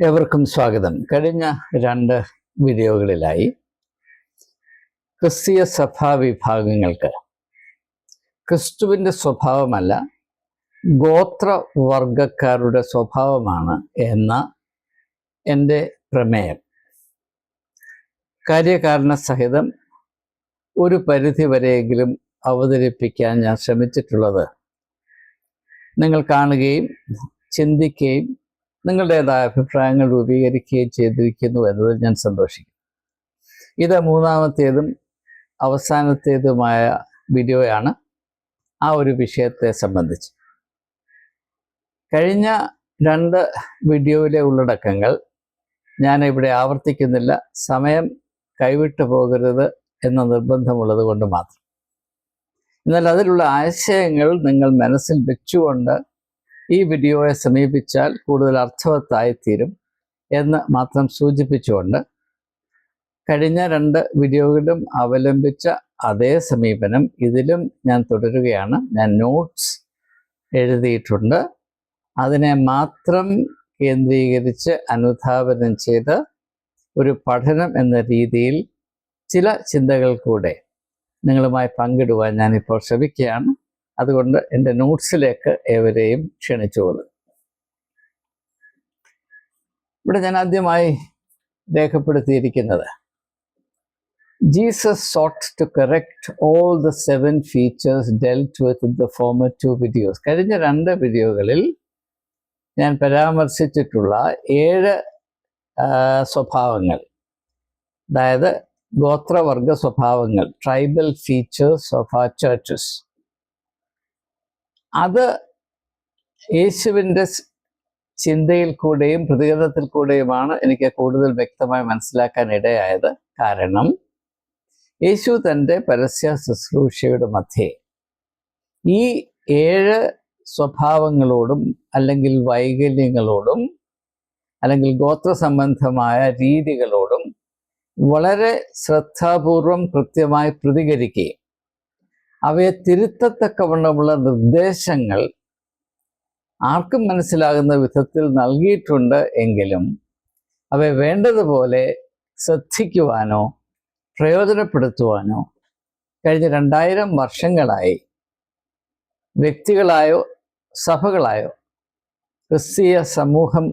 ഏവർക്കും സ്വാഗതം. കഴിഞ്ഞ 2 വീഡിയോകളിലായി ക്രിസ്തീയ സഭാ വിഭാഗങ്ങൾക്ക് ക്രിസ്തുവിൻ്റെ സ്വഭാവമല്ല ഗോത്രവർഗക്കാരുടെ സ്വഭാവമാണ് എന്ന എൻ്റെ പ്രമേയം കാര്യകാരണ സഹിതം ഒരു പരിധിവരെയെങ്കിലും അവതരിപ്പിക്കാൻ ഞാൻ ശ്രമിച്ചിട്ടുള്ളത് നിങ്ങൾ കാണുകയും ചിന്തിക്കുകയും നിങ്ങളുടേതായ അഭിപ്രായങ്ങൾ രൂപീകരിക്കുകയും ചെയ്തിരിക്കുന്നു എന്നതിൽ ഞാൻ സന്തോഷിക്കുന്നു. ഇത് 3ാമത്തേതും അവസാനത്തേതുമായ വീഡിയോയാണ് ആ ഒരു വിഷയത്തെ സംബന്ധിച്ച്. കഴിഞ്ഞ 2 വീഡിയോയിലെ ഉള്ളടക്കങ്ങൾ ഞാൻ ഇവിടെ ആവർത്തിക്കുന്നില്ല, സമയം കൈവിട്ടു പോകരുത് എന്ന നിർബന്ധമുള്ളത് കൊണ്ട് മാത്രം. എന്നാൽ അതിലുള്ള ആശയങ്ങൾ നിങ്ങൾ മനസ്സിൽ വെച്ചുകൊണ്ട് ഈ വീഡിയോയെ സമീപിച്ചാൽ കൂടുതൽ അർത്ഥവത്തായിത്തീരും എന്ന് മാത്രം സൂചിപ്പിച്ചുകൊണ്ട് കഴിഞ്ഞ 2 വീഡിയോകളിലും അവലംബിച്ച അതേ സമീപനം ഇതിലും ഞാൻ തുടരുകയാണ്. ഞാൻ നോട്ട്സ് എഴുതിയിട്ടുണ്ട്. അതിനെ മാത്രം കേന്ദ്രീകരിച്ച് അനുധാവനം ചെയ്ത് ഒരു പഠനം എന്ന രീതിയിൽ ചില ചിന്തകൾ കൂടെ നിങ്ങളുമായി പങ്കിടുവാൻ ഞാനിപ്പോൾ ശ്രമിക്കുകയാണ്. അതുകൊണ്ട് എൻ്റെ നോട്ട്സിലേക്ക് ഏവരെയും ക്ഷണിച്ചുകൊള്ളും. ഇവിടെ ഞാൻ ആദ്യമായി രേഖപ്പെടുത്തിയിരിക്കുന്നത് Jesus sought to correct all the 7 features dealt with in the former 2 videos. കഴിഞ്ഞ 2 വീഡിയോകളിൽ ഞാൻ പരാമർശിച്ചിട്ടുള്ള 7 സ്വഭാവങ്ങൾ, അതായത് ഗോത്രവർഗ സ്വഭാവങ്ങൾ, tribal features of our churches, അത് യേശുവിൻ്റെ ചിന്തയിൽ കൂടെയും പ്രതികരണത്തിൽ കൂടെയുമാണ് എനിക്ക് കൂടുതൽ വ്യക്തമായി മനസ്സിലാക്കാൻ ഇടയായത്. കാരണം യേശു തൻ്റെ പരസ്യ ശുശ്രൂഷയുടെ മധ്യേ ഈ 7 സ്വഭാവങ്ങളോടും അല്ലെങ്കിൽ വൈകല്യങ്ങളോടും അല്ലെങ്കിൽ ഗോത്ര സംബന്ധമായ രീതികളോടും വളരെ ശ്രദ്ധാപൂർവം കൃത്യമായി പ്രതികരിക്കുകയും അവയെ തിരുത്തത്തക്കവണ്ണമുള്ള നിർദ്ദേശങ്ങൾ ആർക്കും മനസ്സിലാകുന്ന വിധത്തിൽ നൽകിയിട്ടുണ്ട് എങ്കിലും അവയെ വേണ്ടതുപോലെ ശ്രദ്ധിക്കുവാനോ പ്രയോജനപ്പെടുത്തുവാനോ കഴിഞ്ഞ 2000 വർഷങ്ങളായി വ്യക്തികളായോ സഭകളായോ ക്രിസ്തീയ സമൂഹം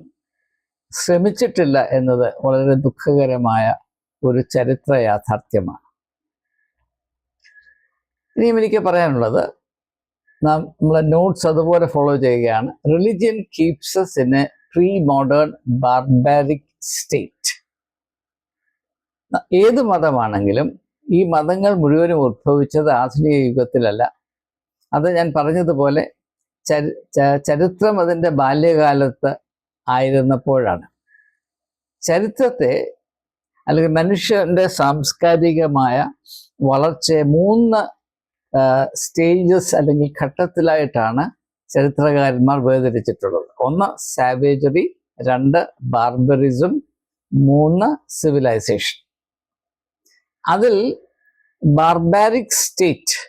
ശ്രമിച്ചിട്ടില്ല എന്നത് വളരെ ദുഃഖകരമായ ഒരു ചരിത്ര യാഥാർത്ഥ്യമാണ്. ഇനിയും എനിക്ക് പറയാനുള്ളത്, നമ്മളെ നോട്ട്സ് അതുപോലെ ഫോളോ ചെയ്യുകയാണ്. Religion keeps us in a pre-modern barbaric state. ഏത് മതമാണെങ്കിലും ഈ മതങ്ങൾ മുഴുവനും ഉദ്ഭവിച്ചത് ആധുനിക യുഗത്തിലല്ല. അത് ഞാൻ പറഞ്ഞതുപോലെ ചരിത്രം അതിൻ്റെ ബാല്യകാലത്ത് ആയിരുന്നപ്പോഴാണ്. ചരിത്രത്തെ അല്ലെങ്കിൽ മനുഷ്യൻ്റെ സാംസ്കാരികമായ വളർച്ചയെ 3 സ്റ്റേജസ് അല്ലെങ്കിൽ ഘട്ടത്തിലായിട്ടാണ് ചരിത്രകാരന്മാർ വേർതിരിച്ചിട്ടുള്ളത്. 1 സാവേജറി, 2 ബാർബറിസം, 3 സിവിലൈസേഷൻ. അതിൽ ബാർബാരിക് സ്റ്റേറ്റ്,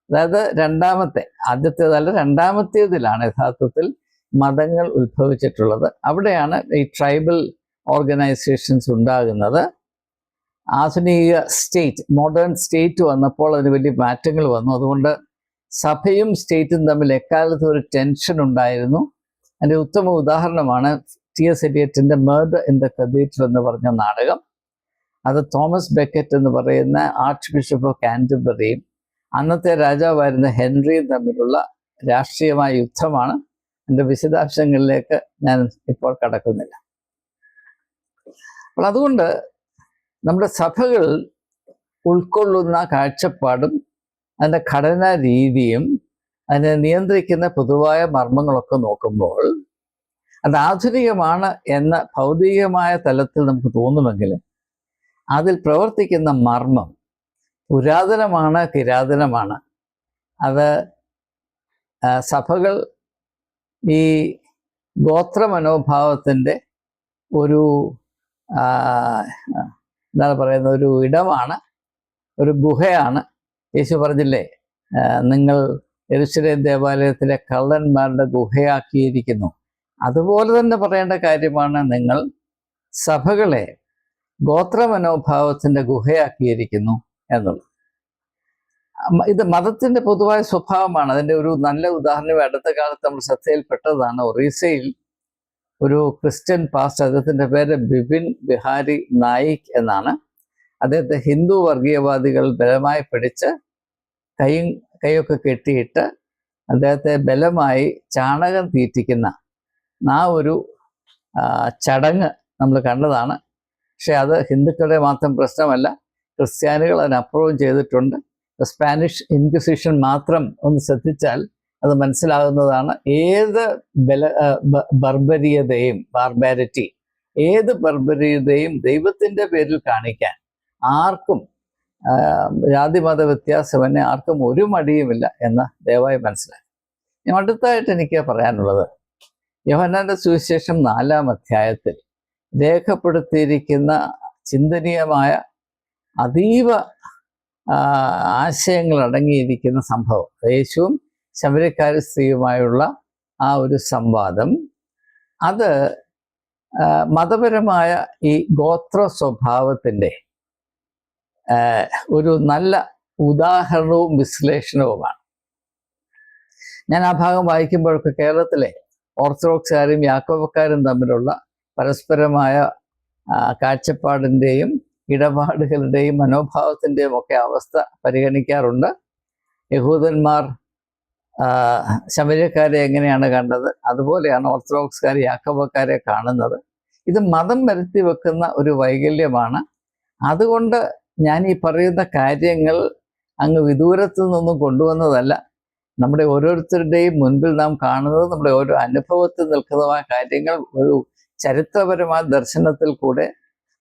അതായത് ആദ്യത്തേതല്ല രണ്ടാമത്തേതിലാണ് യഥാർത്ഥത്തിൽ മതങ്ങൾ ഉത്ഭവിച്ചിട്ടുള്ളത്. അവിടെയാണ് ഈ ട്രൈബൽ ഓർഗനൈസേഷൻസ് ഉണ്ടാകുന്നത്. ആധുനിക സ്റ്റേറ്റ്, മോഡേൺ സ്റ്റേറ്റ് വന്നപ്പോൾ അതിന് വലിയ മാറ്റങ്ങൾ വന്നു. അതുകൊണ്ട് സഭയും സ്റ്റേറ്റും തമ്മിൽ എക്കാലത്തും ഒരു ടെൻഷൻ ഉണ്ടായിരുന്നു. അതിൻ്റെ ഉത്തമ ഉദാഹരണമാണ് T.S. എലിയറ്റിൻ്റെ മർഡർ ഇൻ ദ കത്തീഡ്രൽ എന്ന് പറഞ്ഞ നാടകം. അത് തോമസ് ബെക്കറ്റ് എന്ന് പറയുന്ന ആർച്ച് ബിഷപ്പ് ഓഫ് കാൻറ്റർബറിയും അന്നത്തെ രാജാവായിരുന്ന ഹെൻറിയും തമ്മിലുള്ള രാഷ്ട്രീയമായ യുദ്ധമാണ്. എൻ്റെ വിശദാംശങ്ങളിലേക്ക് ഞാൻ ഇപ്പോൾ കടക്കുന്നില്ല. അപ്പോൾ അതുകൊണ്ട് നമ്മുടെ സഭകൾ ഉൾക്കൊള്ളുന്ന കാഴ്ചപ്പാടും അതിൻ്റെ ഘടനാ രീതിയും അതിനെ നിയന്ത്രിക്കുന്ന പൊതുവായ മർമ്മങ്ങളൊക്കെ നോക്കുമ്പോൾ അത് ആധുനികമാണ് എന്ന ഭൗതികമായ തലത്തിൽ നമുക്ക് തോന്നുമെങ്കിലും അതിൽ പ്രവർത്തിക്കുന്ന മർമ്മം പുരാതനമാണ്, കിരാതനമാണ്. അത് സഭകൾ ഈ ഗോത്ര മനോഭാവത്തിൻ്റെ ഒരു എന്താണ് പറയുന്നത്, ഒരു ഇടമാണ്, ഒരു ഗുഹയാണ്. യേശു പറഞ്ഞില്ലേ, നിങ്ങൾ യെരൂശലേം ദേവാലയത്തിലെ കള്ളന്മാരുടെ ഗുഹയാക്കിയിരിക്കുന്നു. അതുപോലെ തന്നെ പറയേണ്ട കാര്യമാണ്, നിങ്ങൾ സഭകളെ ഗോത്രമനോഭാവത്തിൻ്റെ ഗുഹയാക്കിയിരിക്കുന്നു എന്നുള്ളത്. ഇത് മതത്തിൻ്റെ പൊതുവായ സ്വഭാവമാണ്. അതിൻ്റെ ഒരു നല്ല ഉദാഹരണം അടുത്ത കാലത്ത് നമ്മൾ ശ്രദ്ധയിൽപ്പെട്ടതാണ്. ഒറീസയിൽ ഒരു ക്രിസ്ത്യൻ പാസ്റ്റർ, അദ്ദേഹത്തിൻ്റെ പേര് ബിപിൻ ബിഹാരി നായിക് എന്നാണ്. അദ്ദേഹത്തെ ഹിന്ദു വർഗീയവാദികൾ ബലമായി പിടിച്ച് കൈയൊക്കെ കെട്ടിയിട്ട് അദ്ദേഹത്തെ ബലമായി ചാണകം തീറ്റിക്കുന്ന ആ ഒരു ചടങ്ങ് നമ്മൾ കണ്ടതാണ്. പക്ഷെ അത് ഹിന്ദുക്കളുടെ മാത്രം പ്രശ്നമല്ല, ക്രിസ്ത്യാനികൾ അതിനപ്പുറവും ചെയ്തിട്ടുണ്ട്. സ്പാനിഷ് ഇൻക്വിസിഷൻ മാത്രം ഒന്ന് ശ്രദ്ധിച്ചാൽ അത് മനസ്സിലാകുന്നതാണ്. ഏത് ബാർബാരിറ്റി, ഏത് ബർബരീയതയും ദൈവത്തിൻ്റെ പേരിൽ കാണിക്കാൻ ആർക്കും, ജാതിമത വ്യത്യാസമന്നെ ആർക്കും ഒരു മടിയുമില്ല എന്ന് ദയവായി മനസ്സിലാക്കി. അടുത്തായിട്ട് എനിക്ക് പറയാനുള്ളത്, യോഹന്നാന്റെ സുവിശേഷം 4-ാം അധ്യായത്തിൽ രേഖപ്പെടുത്തിയിരിക്കുന്ന ചിന്തനീയമായ അതീവ ആശയങ്ങൾ അടങ്ങിയിരിക്കുന്ന സംഭവം, യേശുവും ശമര്യക്കാരി സ്ത്രീയുമായുള്ള ആ ഒരു സംവാദം, അത് മതപരമായ ഈ ഗോത്ര സ്വഭാവത്തിൻ്റെ ഒരു നല്ല ഉദാഹരണവും വിശ്ലേഷണവുമാണ്. ഞാൻ ആ ഭാഗം വായിക്കുമ്പോഴൊക്കെ കേരളത്തിലെ ഓർത്തഡോക്സുകാരും യാക്കോബക്കാരും തമ്മിലുള്ള പരസ്പരമായ കാഴ്ചപ്പാടിൻ്റെയും ഇടപാടുകളുടെയും മനോഭാവത്തിൻ്റെയും ഒക്കെ അവസ്ഥ പരിഗണിക്കാറുണ്ട്. യഹൂദന്മാർ ശമര്യക്കാരെ എങ്ങനെയാണ് കണ്ടത്, അതുപോലെയാണ് ഓർത്തഡോക്സുകാർ യാക്കോബക്കാരെ കാണുന്നത്. ഇത് മതം വരുത്തി വെക്കുന്ന ഒരു വൈകല്യമാണ്. അതുകൊണ്ട് ഞാൻ ഈ പറയുന്ന കാര്യങ്ങൾ അങ്ങ് വിദൂരത്തു നിന്നൊന്നും കൊണ്ടുവന്നതല്ല. നമ്മുടെ ഓരോരുത്തരുടെയും മുൻപിൽ നാം കാണുന്നത്, നമ്മുടെ ഓരോ അനുഭവത്തിൽ നിൽക്കുന്നതുമായ കാര്യങ്ങൾ ഒരു ചരിത്രപരമായ ദർശനത്തിൽ കൂടെ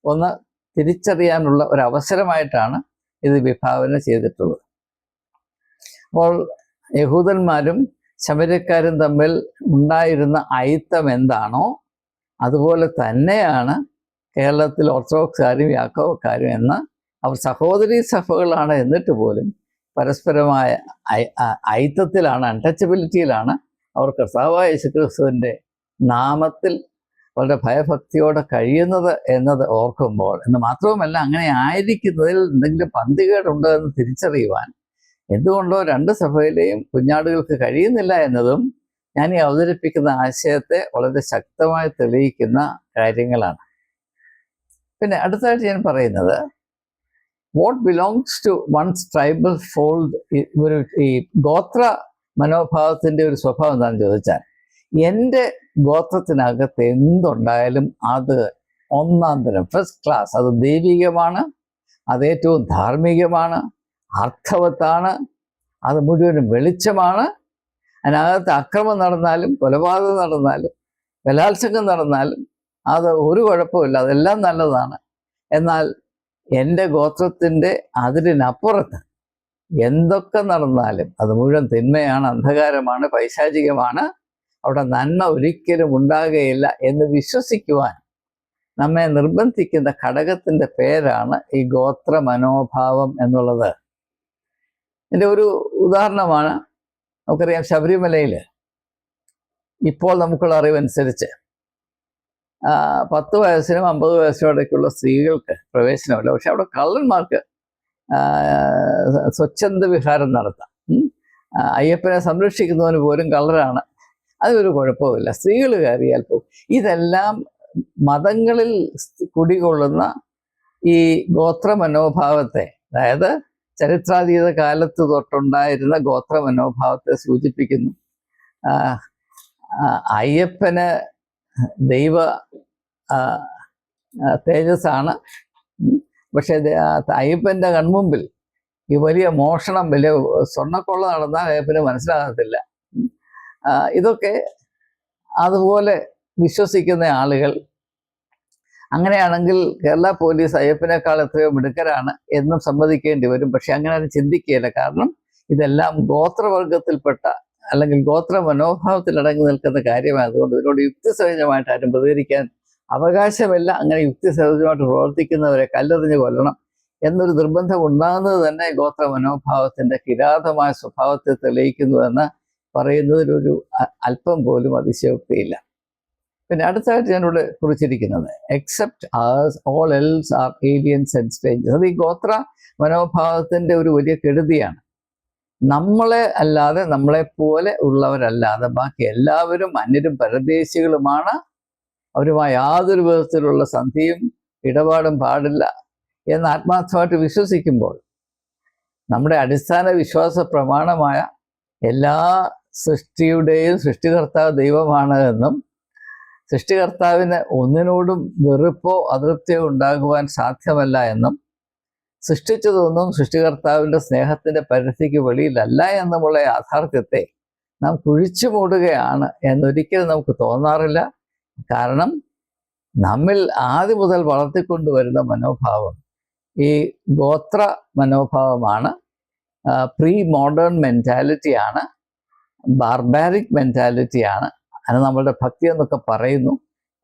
ഒന്ന് തിരിച്ചറിയാനുള്ള ഒരു അവസരമായിട്ടാണ് ഇത് വിഭാവന ചെയ്തിട്ടുള്ളത്. അപ്പോൾ യഹൂദന്മാരും ശമര്യക്കാരും തമ്മിൽ ഉണ്ടായിരുന്ന അയിത്തം എന്താണോ അതുപോലെ തന്നെയാണ് കേരളത്തിൽ ഓർത്തഡോക്സുകാരും യാക്കോബക്കാരും എന്ന് അവർ സഹോദരീ സഭകളാണ്. എന്നിട്ട് പോലും പരസ്പരമായ ഐത്തത്തിലാണ്, അൺടച്ചബിലിറ്റിയിലാണ് അവർ കർത്താവായ യേശുക്രിസ്തുവിൻ്റെ നാമത്തിൽ വളരെ ഭയഭക്തിയോടെ കഴിയുന്നത് എന്നത് ഓർക്കുമ്പോൾ, എന്ന് മാത്രവുമല്ല അങ്ങനെ ആയിരിക്കുന്നതിൽ എന്തെങ്കിലും പന്തികേടുണ്ടോ എന്ന് തിരിച്ചറിയുവാൻ എന്തുകൊണ്ടോ രണ്ട് സഭയിലെയും കുഞ്ഞാടുകൾക്ക് കഴിയുന്നില്ല എന്നതും ഞാൻ ഈ അവതരിപ്പിക്കുന്ന ആശയത്തെ വളരെ ശക്തമായി തെളിയിക്കുന്ന കാര്യങ്ങളാണ്. പിന്നെ അടുത്തായിട്ട് ഞാൻ പറയുന്നത്, what belongs to one's tribal fold, ഈ ഗോത്ര മനോഭാവത്തിൻ്റെ ഒരു സ്വഭാവം എന്താണെന്ന് ചോദിച്ചാൽ, എൻ്റെ ഗോത്രത്തിനകത്ത് എന്തുണ്ടായാലും അത് ഒന്നാം തരം, ഫസ്റ്റ് ക്ലാസ്, അത് ദൈവികമാണ്, അത് ഏറ്റവും ധാർമ്മികമാണ്, അർത്ഥവത്താണ്, അത് മുഴുവനും വെളിച്ചമാണ്. അതിനകത്ത് അക്രമം നടന്നാലും കൊലപാതകം നടന്നാലും ബലാത്സംഗം നടന്നാലും അത് ഒരു കുഴപ്പമില്ല, അതെല്ലാം നല്ലതാണ്. എന്നാൽ എൻ്റെ ഗോത്രത്തിൻ്റെ അതിരിനപ്പുറത്ത് എന്തൊക്കെ നടന്നാലും അത് മുഴുവൻ തിന്മയാണ്, അന്ധകാരമാണ്, പൈശാചികമാണ്, അവിടെ നന്മ ഒരിക്കലും ഉണ്ടാകുകയില്ല എന്ന് വിശ്വസിക്കുവാൻ നമ്മെ നിർബന്ധിക്കുന്ന ഘടകത്തിൻ്റെ പേരാണ് ഈ ഗോത്ര മനോഭാവം എന്നുള്ളത്. ഇതിൻ്റെ ഒരു ഉദാഹരണമാണ്, നമുക്കറിയാം ശബരിമലയിൽ ഇപ്പോൾ നമുക്കുള്ള അറിവനുസരിച്ച് 10 വയസ്സിനും 50 വയസ്സിനോടൊക്കെയുള്ള സ്ത്രീകൾക്ക് പ്രവേശനമില്ല. പക്ഷെ അവിടെ കള്ളന്മാർക്ക് സ്വച്ഛന്ത വിഹാരം നടത്താം. അയ്യപ്പനെ സംരക്ഷിക്കുന്നവന് പോലും കള്ളരാണ്, അതൊരു കുഴപ്പമില്ല, സ്ത്രീകൾ കയറിയാൽ പോകും. ഇതെല്ലാം മതങ്ങളിൽ കുടികൊള്ളുന്ന ഈ ഗോത്ര മനോഭാവത്തെ, അതായത് ചരിത്രാതീത കാലത്ത് തൊട്ടുണ്ടായിരുന്ന ഗോത്ര മനോഭാവത്തെ സൂചിപ്പിക്കുന്നു. അയ്യപ്പന് ദൈവ തേജസ്സാണ്, പക്ഷേ അയ്യപ്പൻ്റെ കൺമുമ്പിൽ ഈ വലിയ മോഷണം, വലിയ സ്വർണ്ണക്കൊള്ള നടന്നാൽ അയ്യപ്പന് മനസ്സിലാകത്തില്ല. ഇതൊക്കെ അതുപോലെ വിശ്വസിക്കുന്ന ആളുകൾ, അങ്ങനെയാണെങ്കിൽ കേരള പോലീസ് അയ്യപ്പനേക്കാൾ എത്രയോ മിടുക്കരാണ് എന്നും സമ്മതിക്കേണ്ടി വരും. പക്ഷെ അങ്ങനെ അത് ചിന്തിക്കുകയില്ല. കാരണം ഇതെല്ലാം ഗോത്രവർഗത്തിൽപ്പെട്ട അല്ലെങ്കിൽ ഗോത്ര മനോഭാവത്തിൽ അടങ്ങി നിൽക്കുന്ന കാര്യമായതുകൊണ്ട് ഇതിനോട് യുക്തിസഹജമായിട്ട് ആരും പ്രതികരിക്കാൻ അവകാശമില്ല. അങ്ങനെ യുക്തിസഹജമായിട്ട് പ്രവർത്തിക്കുന്നവരെ കല്ലെറിഞ്ഞ് കൊല്ലണം എന്നൊരു നിർബന്ധം ഉണ്ടാകുന്നത് തന്നെ ഗോത്ര മനോഭാവത്തിൻ്റെ കിരാതമായ സ്വഭാവത്തെ തെളിയിക്കുന്നുവെന്ന് പറയുന്നതിലൊരു അല്പം പോലും അതിശയോക്തിയില്ല. പിന്നെ അടുത്തായിട്ട് ഞാനിവിടെ കുറിച്ചിരിക്കുന്നത് except as all else are aliens and strangers. അത് ഈ ഗോത്ര മനോഭാവത്തിൻ്റെ ഒരു വലിയ കെടുതിയാണ്. നമ്മളെ അല്ലാതെ, നമ്മളെപ്പോലെ ഉള്ളവരല്ലാതെ ബാക്കി എല്ലാവരും അന്യരും പരദേശികളുമാണ്, അവരുമായി യാതൊരു വിധത്തിലുള്ള സന്ധിയും ഇടപാടും പാടില്ല എന്ന് ആത്മാർത്ഥമായിട്ട് വിശ്വസിക്കുമ്പോൾ നമ്മുടെ അടിസ്ഥാന വിശ്വാസ പ്രമാണമായ എല്ലാ സൃഷ്ടിയുടെയും സൃഷ്ടികർത്താവ് ദൈവമാണ് എന്നും സൃഷ്ടികർത്താവിന് ഒന്നിനോടും വെറുപ്പോ അതൃപ്തിയോ ഉണ്ടാകുവാൻ സാധ്യമല്ല എന്നും സൃഷ്ടിച്ചതൊന്നും സൃഷ്ടികർത്താവിൻ്റെ സ്നേഹത്തിൻ്റെ പരിധിക്ക് വെളിയിലല്ല എന്നുമുള്ള യാഥാർത്ഥ്യത്തെ നാം കുഴിച്ചു മൂടുകയാണ് എന്നൊരിക്കലും നമുക്ക് തോന്നാറില്ല. കാരണം നമ്മിൽ ആദ്യം മുതൽ വളർത്തിക്കൊണ്ടുവരുന്ന മനോഭാവം ഈ ഗോത്ര മനോഭാവമാണ്, പ്രീ മോഡേൺ മെൻറ്റാലിറ്റിയാണ്, ബാർബാരിക് മെൻറ്റാലിറ്റിയാണ്. അത് നമ്മളുടെ ഭക്തി എന്നൊക്കെ പറയുന്നു.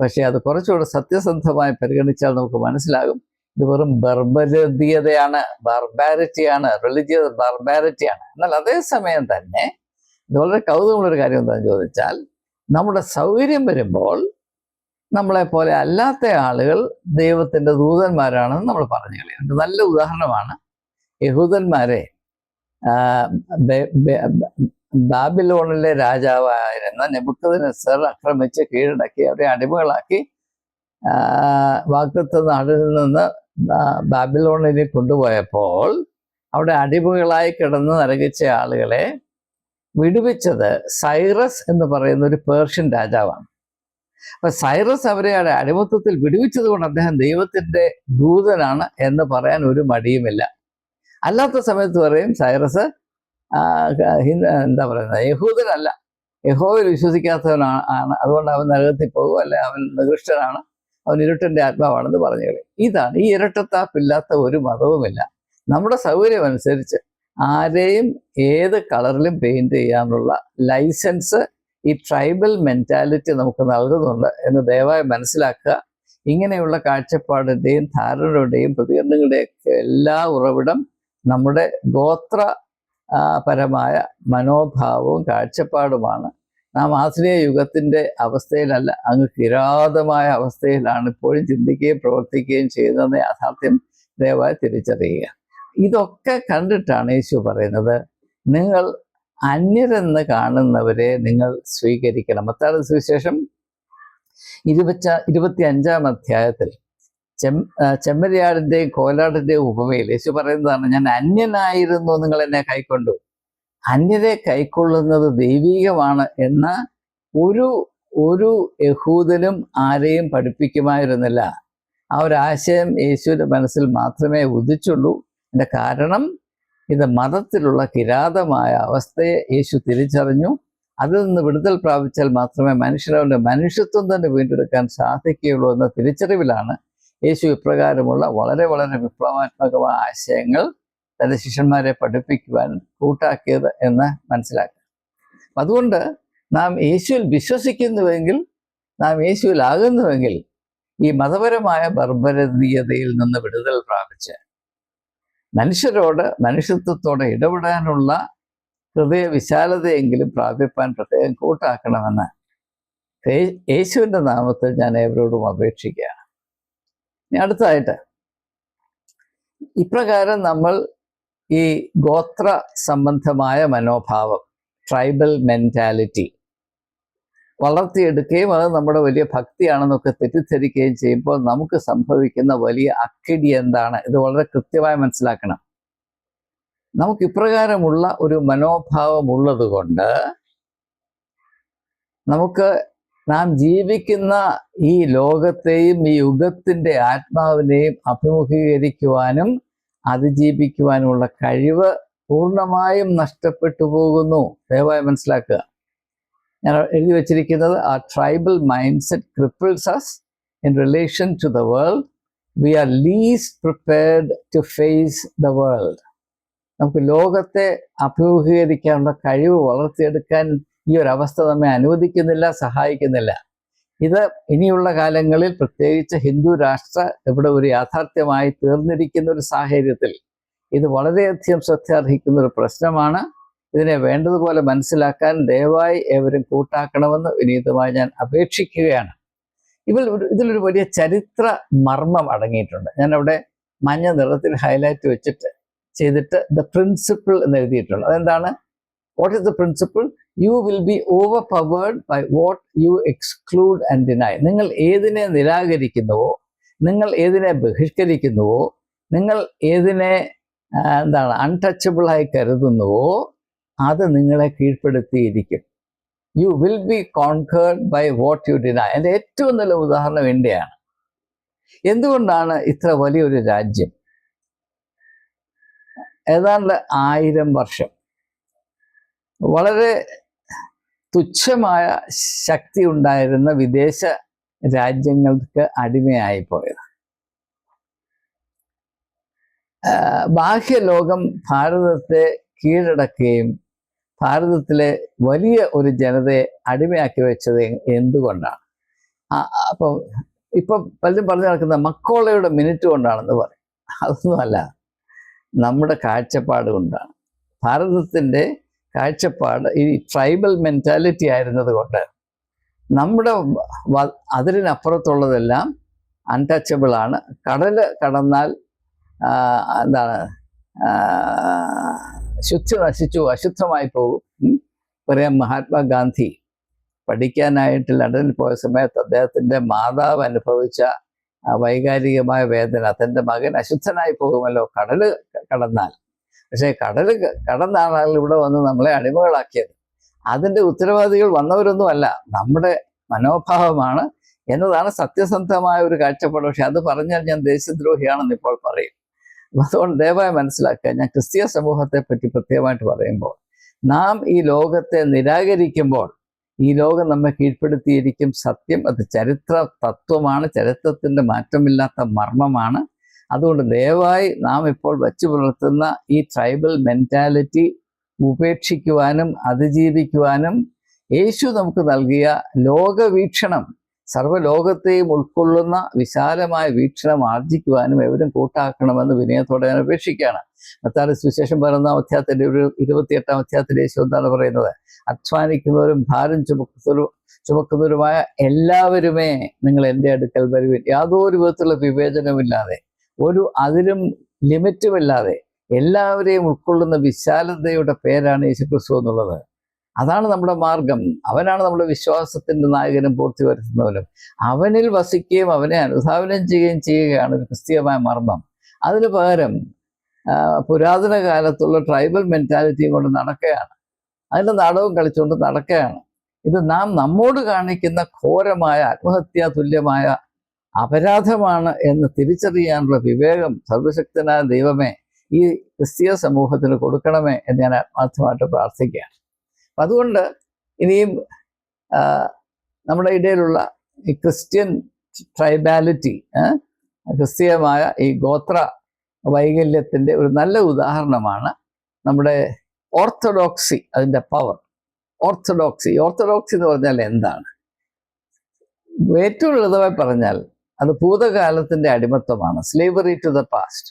പക്ഷേ അത് കുറച്ചുകൂടെ സത്യസന്ധമായി പരിഗണിച്ചാൽ നമുക്ക് മനസ്സിലാകും ഇത് വെറും ബർബരീയതയാണ്, ബാർബാരിറ്റിയാണ്, റിലിജിയസ് ബാർബാരിറ്റിയാണ്. എന്നാൽ അതേസമയം തന്നെ ഇത് വളരെ കൗതുകമുള്ളൊരു കാര്യം എന്താണെന്ന് ചോദിച്ചാൽ, നമ്മുടെ സൗകര്യം വരുമ്പോൾ നമ്മളെപ്പോലെ അല്ലാത്ത ആളുകൾ ദൈവത്തിൻ്റെ ദൂതന്മാരാണെന്ന് നമ്മൾ പറഞ്ഞു കളയുന്നുണ്ട്. നല്ല ഉദാഹരണമാണ് യഹൂദന്മാരെ ബാബിലോണിലെ രാജാവായിരുന്ന നെബൂഖദ്നേസർ ആക്രമിച്ച് കീഴടക്കി അവരെ അടിമകളാക്കി വാഗ്ദത്ത നാടിൽ നിന്ന് ബാബിലോണിലേക്ക് കൊണ്ടുപോയപ്പോൾ അവിടെ അടിമകളായി കിടന്ന് നരകിച്ച ആളുകളെ വിടുവിച്ചത് സൈറസ് എന്ന് പറയുന്ന ഒരു പേർഷ്യൻ രാജാവാണ്. അപ്പൊ സൈറസ് അവരെ അടിമത്തത്തിൽ വിടുവിച്ചത് കൊണ്ട് അദ്ദേഹം ദൈവത്തിൻ്റെ ദൂതനാണ് എന്ന് പറയാൻ ഒരു മടിയുമില്ല. അല്ലാത്ത സമയത്ത് പറയും സൈറസ് എന്താ പറയുന്നത്, യഹൂദനല്ല, യഹോവയിൽ വിശ്വസിക്കാത്തവനാണ്, അതുകൊണ്ട് അവൻ നരകത്തിൽ പോകും, അല്ലെ അവൻ നികൃഷ്ടനാണ്, അവൻ ഇരുട്ടിൻ്റെ ആത്മാവാണെന്ന് പറഞ്ഞു കളയും. ഇതാണ്, ഈ ഇരട്ടത്താപ്പില്ലാത്ത ഒരു മതവുമില്ല. നമ്മുടെ സൗകര്യം അനുസരിച്ച് ആരെയും ഏത് കളറിലും പെയിന്റ് ചെയ്യാനുള്ള ലൈസൻസ് ഈ ട്രൈബൽ മെൻറ്റാലിറ്റി നമുക്ക് നൽകുന്നുണ്ട് എന്ന് ദയവായി മനസ്സിലാക്കുക. ഇങ്ങനെയുള്ള കാഴ്ചപ്പാടിൻ്റെയും ധാരണയുടെയും പ്രതികരണങ്ങളുടെയൊക്കെ എല്ലാ ഉറവിടം നമ്മുടെ ഗോത്ര പരമായ മനോഭാവവും കാഴ്ചപ്പാടുമാണ്. നാം ആധുനിക യുഗത്തിൻ്റെ അവസ്ഥയിലല്ല, അങ്ങ് കിരാതമായ അവസ്ഥയിലാണ് ഇപ്പോഴും ചിന്തിക്കുകയും പ്രവർത്തിക്കുകയും ചെയ്യുന്നതെന്ന യാഥാർത്ഥ്യം ദയവായി തിരിച്ചറിയുക. ഇതൊക്കെ കണ്ടിട്ടാണ് യേശു പറയുന്നത്, നിങ്ങൾ അന്യരെന്ന് കാണുന്നവരെ നിങ്ങൾ സ്വീകരിക്കണം. മത്തായിയുടെ സുവിശേഷം 25-ാം അധ്യായത്തിൽ ചെമ്മരിയാടിൻ്റെയും കോലാടിൻ്റെയും ഉപമയിൽ യേശു പറയുന്നതാണ്, ഞാൻ അന്യനായിരുന്നു, നിങ്ങൾ എന്നെ കൈക്കൊണ്ടു. അന്യരെ കൈക്കൊള്ളുന്നത് ദൈവീകമാണ് എന്ന ഒരു യഹൂദനും ആരെയും പഠിപ്പിക്കുമായിരുന്നില്ല. ആ ഒരു ആശയം യേശുവിൻ്റെ മനസ്സിൽ മാത്രമേ ഉദിച്ചുള്ളൂ. അതിൻ്റെ കാരണം ഇത് മതത്തിലുള്ള കിരാതമായ അവസ്ഥയെ യേശു തിരിച്ചറിഞ്ഞു. അതിൽ നിന്ന് വിടുതൽ പ്രാപിച്ചാൽ മാത്രമേ മനുഷ്യനവൻ്റെ മനുഷ്യത്വം തന്നെ വീണ്ടെടുക്കാൻ സാധിക്കുകയുള്ളൂ എന്ന തിരിച്ചറിവിലാണ് യേശു ഇപ്രകാരമുള്ള വളരെ വളരെ വിപ്ലവാത്മകമായ ആശയങ്ങൾ തൻ്റെ ശിഷ്യന്മാരെ പഠിപ്പിക്കുവാൻ കൂട്ടാക്കിയത് എന്ന് മനസ്സിലാക്കുക. അതുകൊണ്ട് നാം യേശുവിൽ വിശ്വസിക്കുന്നുവെങ്കിൽ, നാം യേശുവിലാകുന്നുവെങ്കിൽ ഈ മതപരമായ ബർബരീയതയിൽ നിന്ന് വിടുതൽ പ്രാപിച്ച് മനുഷ്യരോട് മനുഷ്യത്വത്തോടെ ഇടപെടാനുള്ള ഹൃദയ വിശാലതയെങ്കിലും പ്രാപിപ്പാൻ പ്രത്യേകം കൂട്ടാക്കണമെന്ന് യേശുവിൻ്റെ നാമത്തിൽ ഞാൻ ഏവരോടും അപേക്ഷിക്കുകയാണ്. ഇനി അടുത്തതായിട്ട് ഇപ്രകാരം നമ്മൾ ഈ ഗോത്ര സംബന്ധമായ മനോഭാവം, ട്രൈബൽ മെൻറ്റാലിറ്റി വളർത്തിയെടുക്കുകയും അത് നമ്മുടെ വലിയ ഭക്തിയാണെന്നൊക്കെ തെറ്റിദ്ധരിക്കുകയും ചെയ്യുമ്പോൾ നമുക്ക് സംഭവിക്കുന്ന വലിയ അക്കിടി എന്താണ്, ഇത് വളരെ കൃത്യമായി മനസ്സിലാക്കണം. നമുക്ക് ഇപ്രകാരമുള്ള ഒരു മനോഭാവമുള്ളത് കൊണ്ട് നമുക്ക് നാം ജീവിക്കുന്ന ഈ ലോകത്തെയും ഈ യുഗത്തിൻ്റെ ആത്മാവിനെയും അഭിമുഖീകരിക്കുവാനും അതിജീവിക്കുവാനുമുള്ള കഴിവ് പൂർണ്ണമായും നഷ്ടപ്പെട്ടു പോകുന്നു. ദയവായി മനസ്സിലാക്കുക. ഞാൻ എഴുതി വച്ചിരിക്കുന്നത്, ആ tribal mindset cripples us in relation to the world. We are least prepared to face the world. നമുക്ക് ലോകത്തെ അഭിമുഖീകരിക്കാനുള്ള കഴിവ് വളർത്തിയെടുക്കാൻ ഈ ഒരു അവസ്ഥ നമ്മെ അനുവദിക്കുന്നില്ല, സഹായിക്കുന്നില്ല. ഇത് ഇനിയുള്ള കാലങ്ങളിൽ പ്രത്യേകിച്ച് ഹിന്ദു രാഷ്ട്ര ഇവിടെ ഒരു യാഥാർത്ഥ്യമായി തീർന്നിരിക്കുന്ന ഒരു സാഹചര്യത്തിൽ ഇത് വളരെയധികം ശ്രദ്ധ അർഹിക്കുന്ന ഒരു പ്രശ്നമാണ്. ഇതിനെ വേണ്ടതുപോലെ മനസ്സിലാക്കാൻ ദയവായി ഏവരും കൂട്ടാക്കണമെന്ന് വിനീതമായി ഞാൻ അപേക്ഷിക്കുകയാണ്. ഇതിലൊരു വലിയ ചരിത്ര മർമ്മം അടങ്ങിയിട്ടുണ്ട്. ഞാനവിടെ മഞ്ഞ നിറത്തിൽ ഹൈലൈറ്റ് ചെയ്തിട്ട് ദ പ്രിൻസിപ്പിൾ എന്ന് എഴുതിയിട്ടുണ്ട്. അതെന്താണ്? What is the principle? You will be overpowered by what you exclude and deny. നിങ്ങൾ ഏതിനെ നിരാകരിക്കുന്നുവോ, നിങ്ങൾ ഏതിനെ ബഹിഷ്കരിക്കുന്നുവോ, നിങ്ങൾ ഏതിനെ അൺടച്ചബിളായി കരുതുന്നുവോ, അത് നിങ്ങളെ കീഴ്പ്പെടുത്തിയിരിക്കും. You will be conquered by what you deny. എൻ്റെ ഏറ്റവും നല്ല ഉദാഹരണം ഇന്ത്യയാണ്. എന്തുകൊണ്ടാണ് ഇത്ര വലിയൊരു രാജ്യം ഏതാണ്ട് 1000 വർഷം വളരെ തുച്ഛമായ ശക്തി ഉണ്ടായിരുന്ന വിദേശ രാജ്യങ്ങൾക്ക് അടിമയായി പോയത്? ബാഹ്യലോകം ഭാരതത്തെ കീഴടക്കുകയും ഭാരതത്തിലെ വലിയ ഒരു ജനതയെ അടിമയാക്കി വെച്ചത് എന്തുകൊണ്ടാണ്? അപ്പം ഇപ്പം പലരും പറഞ്ഞു നടക്കുന്ന മക്കോളയുടെ മിനിറ്റ് കൊണ്ടാണെന്ന് പറയും. അതൊന്നുമല്ല, നമ്മുടെ കാഴ്ചപ്പാട് കൊണ്ടാണ്. ഭാരതത്തിൻ്റെ കാഴ്ചപ്പാട് ഈ ട്രൈബൽ മെൻറ്റാലിറ്റി ആയിരുന്നത് കൊണ്ട് നമ്മുടെ അതിരിനപ്പുറത്തുള്ളതെല്ലാം അൺടച്ചബിൾ ആണ്. കടൽ കടന്നാൽ ശുദ്ധി നശിച്ചു, അശുദ്ധമായി പോകും. പറയാം, മഹാത്മാഗാന്ധി പഠിക്കാനായിട്ട് ലണ്ടനിൽ പോയ സമയത്ത് അദ്ദേഹത്തിൻ്റെ മാതാവ് അനുഭവിച്ച വൈകാരികമായ വേദന, തൻ്റെ മകൻ അശുദ്ധനായി പോകുമല്ലോ കടൽ കടന്നാൽ. പക്ഷേ കടൽ കടന്നാണ് ഇവിടെ വന്ന് നമ്മളെ അടിമകളാക്കിയത്. അതിൻ്റെ ഉത്തരവാദികൾ വന്നവരൊന്നുമല്ല, നമ്മുടെ മനോഭാവമാണ് എന്നതാണ് സത്യസന്ധമായ ഒരു കാഴ്ചപ്പാട്. പക്ഷെ അത് പറഞ്ഞാൽ ഞാൻ ദേശദ്രോഹിയാണെന്ന് ഇപ്പോൾ പറയും. അതുകൊണ്ട് ദയവായി മനസ്സിലാക്കുക, ഞാൻ ക്രിസ്തീയ സമൂഹത്തെ പറ്റി പ്രത്യേകമായിട്ട് പറയുമ്പോൾ, നാം ഈ ലോകത്തെ നിരാകരിക്കുമ്പോൾ ഈ ലോകം നമ്മെ കീഴ്പ്പെടുത്തിയിരിക്കും. സത്യം, അത് ചരിത്ര തത്വമാണ്, ചരിത്രത്തിൻ്റെ മാറ്റമില്ലാത്ത മർമ്മമാണ്. അതുകൊണ്ട് ദയവായി നാം ഇപ്പോൾ വച്ചു പുലർത്തുന്ന ഈ ട്രൈബൽ മെൻറ്റാലിറ്റി ഉപേക്ഷിക്കുവാനും അതിജീവിക്കുവാനും യേശു നമുക്ക് നൽകിയ ലോകവീക്ഷണം, സർവ്വലോകത്തെയും ഉൾക്കൊള്ളുന്ന വിശാലമായ വീക്ഷണം ആർജിക്കുവാനും എവരും കൂട്ടാക്കണമെന്ന് വിനയത്തോടെ ഞാൻ അപേക്ഷിക്കുകയാണ്. മത്തായി സുവിശേഷം 11-ാം അധ്യായത്തിൻ്റെ 28-ാം അധ്യായത്തിൽ യേശു എന്താണ് പറയുന്നത്? അധ്വാനിക്കുന്നവരും ഭാരം ചുമക്കുന്നവരുമായ എല്ലാവരുമേ നിങ്ങൾ എൻ്റെ അടുക്കൽ വരുവിൻ. യാതൊരു വിധത്തിലുള്ള വിവേചനമില്ലാതെ, ഒരു അതിരും ലിമിറ്റുമില്ലാതെ എല്ലാവരെയും ഉൾക്കൊള്ളുന്ന വിശാലതയുടെ പേരാണ് യേശുക്രിസ്തു എന്നുള്ളത്. അതാണ് നമ്മുടെ മാർഗം. അവനാണ് നമ്മുടെ വിശ്വാസത്തിൻ്റെ നായകനും പൂർത്തി വരുത്തുന്നവനും. അവനിൽ വസിക്കുകയും അവനെ അനുധാവനം ചെയ്യുകയാണ് ഒരു ക്രിസ്തീയമായ മർമ്മം. അതിന് പകരം പുരാതന കാലത്തുള്ള ട്രൈബൽ മെൻറ്റാലിറ്റിയും കൊണ്ട് നടക്കുകയാണ്, അതിൻ്റെ നാടകവും കളിച്ചുകൊണ്ട് നടക്കുകയാണ്. ഇത് നാം നമ്മോട് കാണിക്കുന്ന ഘോരമായ ആത്മഹത്യാ തുല്യമായ അപരാധമാണ് എന്ന് തിരിച്ചറിയാനുള്ള വിവേകം സർവശക്തനായ ദൈവമേ ഈ ക്രിസ്തീയ സമൂഹത്തിന് കൊടുക്കണമേ എന്ന് ഞാൻ ആത്മാർത്ഥമായിട്ട് പ്രാർത്ഥിക്കുകയാണ്. അപ്പം അതുകൊണ്ട് ഇനിയും നമ്മുടെ ഇടയിലുള്ള ഈ ക്രിസ്ത്യൻ ട്രൈബാലിറ്റി, ക്രിസ്തീയമായ ഈ ഗോത്ര വൈകല്യത്തിൻ്റെ ഒരു നല്ല ഉദാഹരണമാണ് നമ്മുടെ ഓർത്തഡോക്സി, അതിൻ്റെ പവർ. ഓർത്തഡോക്സി എന്ന് പറഞ്ഞാൽ എന്താണ്? ഏറ്റവും ലളിതമായി പറഞ്ഞാൽ അത് ഭൂതകാലത്തിൻ്റെ അടിമത്വമാണ്. Slavery to the past.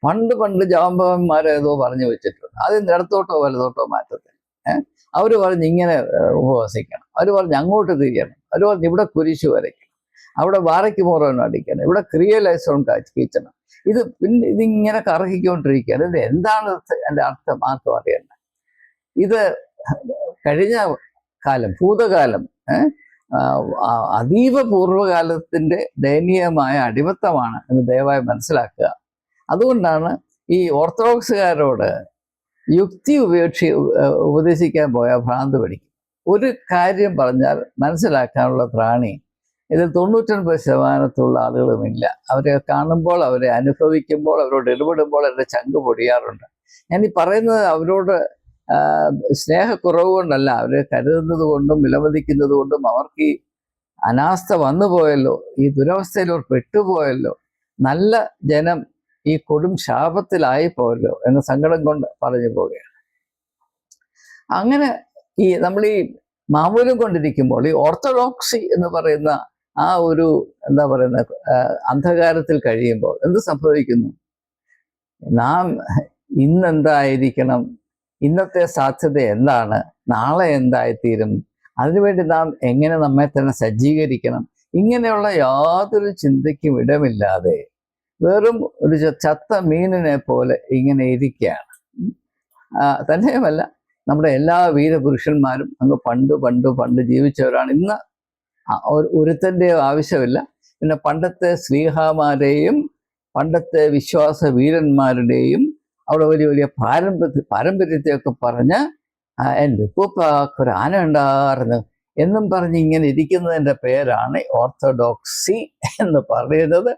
പണ്ട് ജാമ്പവന്മാരേതോ പറഞ്ഞു വെച്ചിട്ടുണ്ട്, അതിന് ഇടത്തോട്ടോ വലതോട്ടോ മാറ്റത്തില്ല. അവർ പറഞ്ഞ് ഇങ്ങനെ ഉപവസിക്കണം, അവർ പറഞ്ഞ് അങ്ങോട്ട് തിരിയണം, അവർ പറഞ്ഞ് ഇവിടെ കുരിശു വരയ്ക്കണം, അവിടെ വാറയ്ക്ക് മോറോനും അടിക്കണം, ഇവിടെ ക്രിയലൈസോൺ കീച്ചണം. പിന്നെ ഇതിങ്ങനെ കറക്കിക്കൊണ്ടിരിക്കുകയാണ്. ഇത് എന്താണ് എൻ്റെ അർത്ഥം? ആർക്കും അറിയണ്ട. ഇത് കഴിഞ്ഞ കാലം, ഭൂതകാലം, അതീവ പൂർവ്വകാലത്തിൻ്റെ ദയനീയമായ അടിമത്തമാണ് എന്ന് ദയവായി മനസ്സിലാക്കുക. അതുകൊണ്ടാണ് ഈ ഓർത്തഡോക്സുകാരോട് യുക്തി ഉപദേശിക്കാൻ പോയാൽ ഭ്രാന്ത് പിടിക്കും. ഒരു കാര്യം പറഞ്ഞാൽ മനസ്സിലാക്കാനുള്ള ത്രാണി ഇതിൽ 99% ആളുകളുമില്ല. അവരെ കാണുമ്പോൾ, അവരെ അനുഭവിക്കുമ്പോൾ, അവരോട് ഇടപെടുമ്പോൾ എൻ്റെ ചങ്ക് പൊടിയാറുണ്ട്. ഞാൻ ഈ പറയുന്നത് അവരോട് സ്നേഹക്കുറവ് കൊണ്ടല്ല, അവരെ കരുതുന്നത് കൊണ്ടും വിലമതിക്കുന്നത് കൊണ്ടും അവർക്ക് ഈ അനാസ്ഥ വന്നു പോയല്ലോ, ഈ ദുരവസ്ഥയിൽ അവർ പെട്ടുപോയല്ലോ, നല്ല ജനം ഈ കൊടും ശാപത്തിലായി പോയല്ലോ എന്ന സങ്കടം കൊണ്ട് പറഞ്ഞു പോവുകയാണ്. അങ്ങനെ നമ്മൾ ഈ മാമൂലം കൊണ്ടിരിക്കുമ്പോൾ ഈ ഓർത്തഡോക്സി എന്ന് പറയുന്ന ആ ഒരു അന്ധകാരത്തിൽ കഴിയുമ്പോൾ എന്ത് സംഭവിക്കുന്നു? നാം ഇന്നെന്തായിരിക്കണം, ഇന്നത്തെ സാധ്യത എന്താണ്, നാളെ എന്തായിത്തീരും, അതിനുവേണ്ടി നാം എങ്ങനെ നമ്മെ തന്നെ സജ്ജീകരിക്കണം ഇങ്ങനെയുള്ള യാതൊരു ചിന്തയ്ക്കും ഇടമില്ലാതെ വെറും ഒരു ചത്ത മീനിനെ പോലെ ഇങ്ങനെ ഇരിക്കുകയാണ്. തന്നെയുമല്ല, നമ്മുടെ എല്ലാ വീരപുരുഷന്മാരും അങ്ങ് പണ്ട് ജീവിച്ചവരാണ്. ഇന്ന് ഒരുത്തൻ്റെ ആവശ്യമില്ല. പിന്നെ പണ്ടത്തെ ശ്രീഹാമാരെയും പണ്ടത്തെ വിശ്വാസ വീരന്മാരുടെയും അവിടെ വലിയ വലിയ പാരമ്പര്യത്തെയൊക്കെ പറഞ്ഞ് എൻ്റെ ഉപ്പൂപ്പാക്കൊരു ആന ഉണ്ടായിരുന്നു എന്നും പറഞ്ഞ് ഇങ്ങനെ ഇരിക്കുന്നതിൻ്റെ പേരാണ് ഓർത്തഡോക്സി എന്ന് പറയുന്നത്.